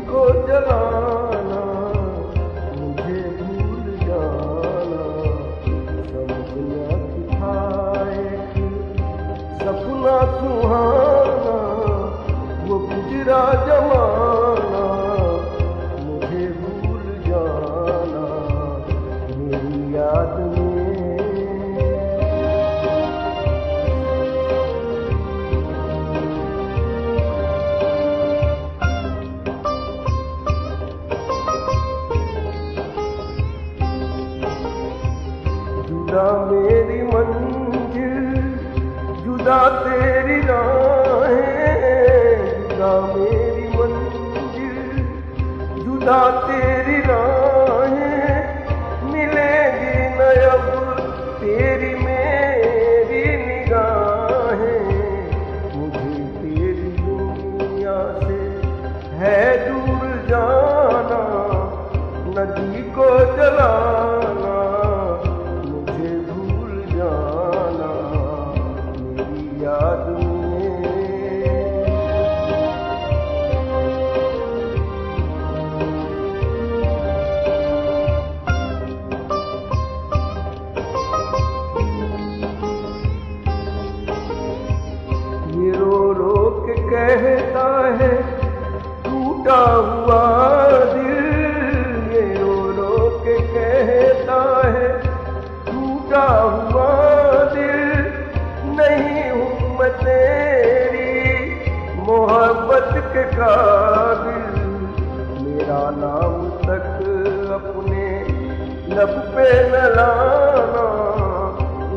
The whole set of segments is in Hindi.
को जलाना, मुझे भूल जाना, समझना कि था एक सपना सुहाना, वो गुजरा जमाना, मुझे भूल जाना मेरी याद में। जुदा मेरी मंजिल, जुदा तेरी राहें, जुदा मेरी मंजिल, जुदा तेरी राहें, मिलेगी न अब तेरी मेरी निगाहें, मुझे तेरी दुनिया से है दूर जाना, नदी को जलाना, मुझे भूल जाना मेरी याद में। ये रो रो के कहता है टूटा हुआ दिल, ये रो रो के कहता है टूटा हुआ दिल, नहीं हूँ मैं तेरी मोहब्बत के काबिल, मेरा नाम तक अपने लब पे न लाना,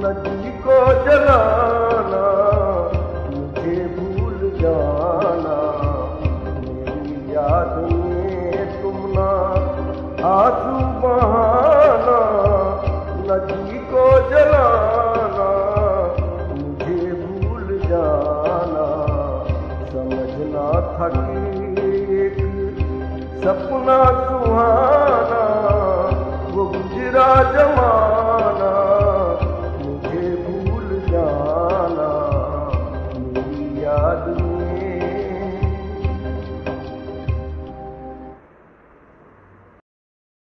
नदी को जलाना, मुझे भूल जाना मेरी याद में, तुम ना आंसू बहाना, नदी को जलाना, मुझे भूल जाना, समझना था कि एक सपना सुहाना।